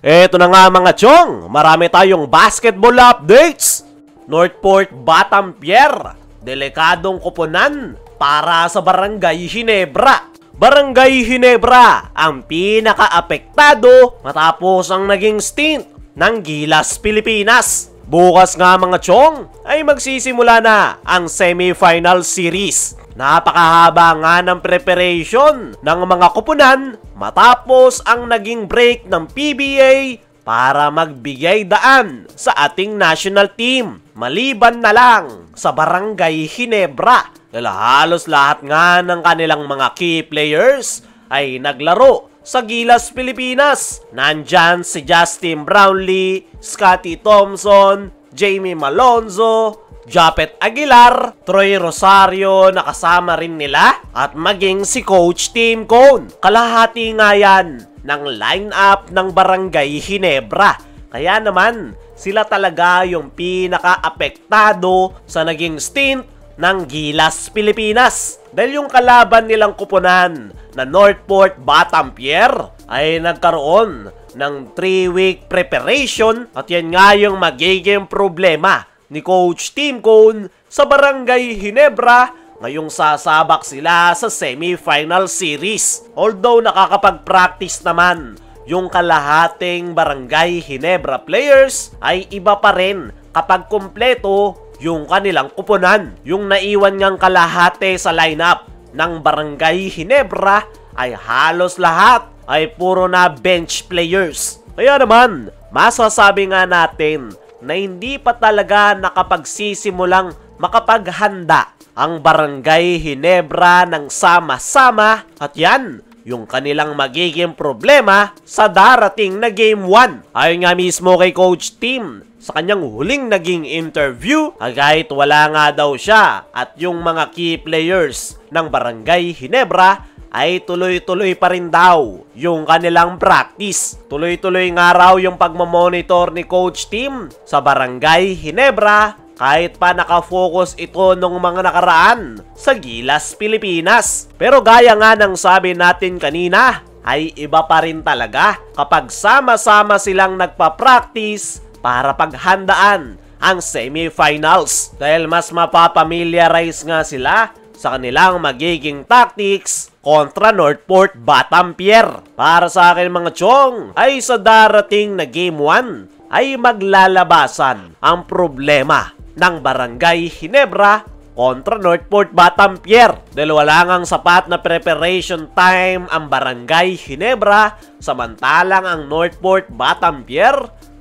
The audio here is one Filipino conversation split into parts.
Eto na nga mga chong, marami tayong basketball updates. Northport Batampier, delikadong koponan para sa Barangay Ginebra. Barangay Ginebra ang pinaka-apektado matapos ang naging stint ng Gilas Pilipinas. Bukas nga mga chong ay magsisimula na ang semifinal series. Napakahaba nga ng preparation ng mga koponan matapos ang naging break ng PBA para magbigay daan sa ating national team. Maliban na lang sa Barangay Ginebra dahil halos lahat nga ng kanilang mga key players ay naglaro sa Gilas Pilipinas. Nandyan si Justin Brownlee, Scotty Thompson, Jamie Malonzo, Japet Aguilar, Troy Rosario na kasama rin nila at maging si Coach Tim Cone. Kalahati nga yan ng lineup ng Barangay Ginebra. Kaya naman sila talaga yung pinaka-apektado sa naging stint ng Gilas Pilipinas. Dahil yung kalaban nilang koponan na Northport Batampier ay nagkaroon ng 3-week preparation at yan nga yung magiging problema ni Coach Tim Cone sa Barangay Ginebra ngayong sasabak sila sa semifinal series. Although nakakapag-practice naman yung kalahating Barangay Ginebra players, ay iba pa rin kapag kumpleto yung kanilang koponan. Yung naiwan ngang kalahati sa lineup ng Barangay Ginebra ay halos lahat ay puro na bench players. Kaya naman, masasabi nga natin na hindi pa talaga nakapagsisimulang makapaghanda ang Barangay Ginebra ng sama-sama at yan yung kanilang magiging problema sa darating na Game 1. Ayon nga mismo kay Coach Tim sa kanyang huling naging interview, kahit wala nga daw siya at yung mga key players ng Barangay Ginebra ay tuloy-tuloy pa rin daw yung kanilang practice. Tuloy-tuloy nga raw yung pagmamonitor ni Coach Tim sa Barangay Ginebra kahit pa nakafocus ito nung mga nakaraan sa Gilas Pilipinas. Pero gaya nga ng sabi natin kanina, ay iba pa rin talaga kapag sama-sama silang nagpa-practice para paghandaan ang semifinals. Dahil mas mapapamiliarize nga sila sa kanilang magiging tactics kontra Northport Batampier. Para sa akin mga chong, ay sa darating na Game 1 ay maglalabasan ang problema ng Barangay Ginebra kontra Northport Batampier. Dahil wala ngang sapat na preparation time ang Barangay Ginebra, samantalang ang Northport Batampier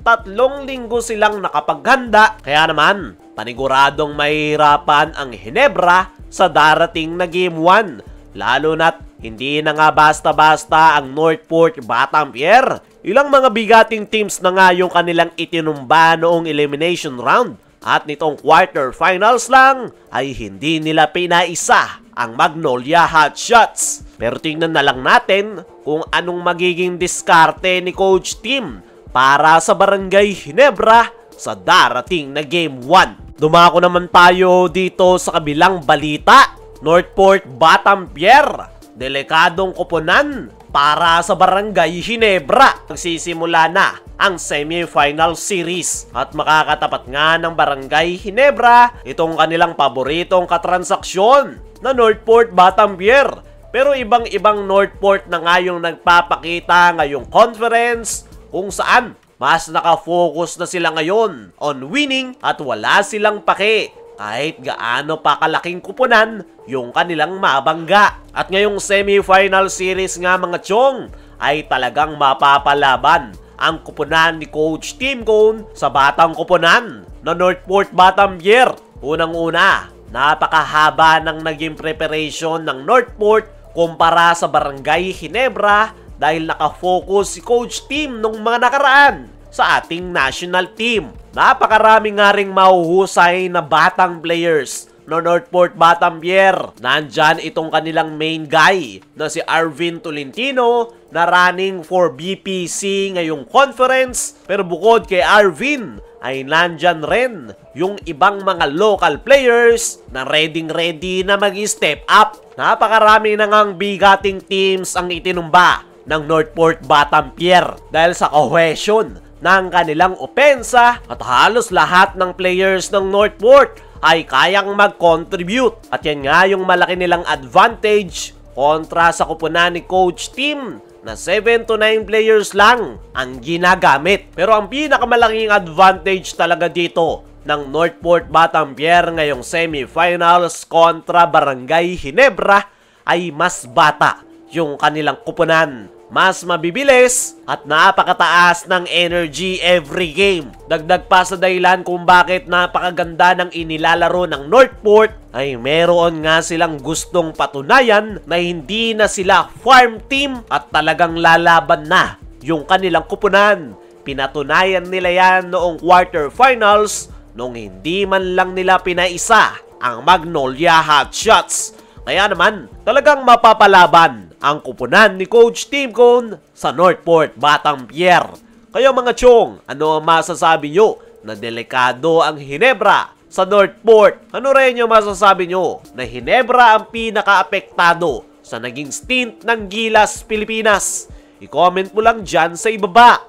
3 linggo silang nakapaghanda. Kaya naman, paniguradong mahihirapan ang Ginebra sa darating na Game 1. Lalo na't hindi na nga basta-basta ang Northport Batampier. Ilang mga bigating teams na nga yung kanilang itinumba noong elimination round. At nitong quarterfinals lang ay hindi nila pinaisa ang Magnolia Hotshots. Pero tingnan na lang natin kung anong magiging diskarte ni Coach Tim para sa Barangay Ginebra sa darating na Game 1. Dumako naman tayo dito sa kabilang balita. Northport Batampier, delikadong koponan para sa Barangay Ginebra. Magsisimula na ang semifinal series at makakatapat nga ng Barangay Ginebra itong kanilang paboritong katransaksyon na Northport Batampier. Pero ibang-ibang Northport na nga yung nagpapakita ngayong conference kung saan mas nakafocus na sila ngayon on winning at wala silang pake kahit gaano pa kalaking kuponan yung kanilang mabangga. At ngayong semifinal series nga mga chong ay talagang mapapalaban ang kuponan ni Coach Tim Cone sa batang kuponan na Northport Batampier. Unang-una, napakahaba ng naging preparation ng Northport kumpara sa Barangay Ginebra dahil nakafocus si Coach Tim nung mga nakaraan sa ating national team. Napakarami nga ring mahuhusay na batang players no Northport Batampier. Nandyan itong kanilang main guy na si Arvin Tolentino na running for BPC ngayong conference. Pero bukod kay Arvin ay nandyan rin yung ibang mga local players na ready na mag-step up. Napakarami na ngang bigating teams ang itinumba ng Northport Batampier dahil sa cohesion ng kanilang opensa at halos lahat ng players ng Northport ay kayang mag-contribute. At yan nga yung malaki nilang advantage kontra sa kupunan ni Coach Tim na 7 to 9 players lang ang ginagamit. Pero ang pinakamalaking advantage talaga dito ng Northport Batampier ngayong semifinals kontra Barangay Ginebra ay mas bata yung kanilang kupunan. Mas mabibilis at napakataas ng energy every game. Dagdag pa sa dahilan kung bakit napakaganda ng inilalaro ng Northport ay meron nga silang gustong patunayan na hindi na sila farm team at talagang lalaban na yung kanilang kupunan. Pinatunayan nila yan noong quarterfinals nung hindi man lang nila pinaisa ang Magnolia Hotshots. Kaya naman, talagang mapapalaban ang kupunan ni Coach Tim Cone sa Northport Batampier. Kaya mga chong, ano ang masasabi nyo na delikado ang Ginebra sa Northport? Ano rin yung masasabi nyo na Ginebra ang pinaka-apektado sa naging stint ng Gilas Pilipinas? I-comment mo lang dyan sa ibaba.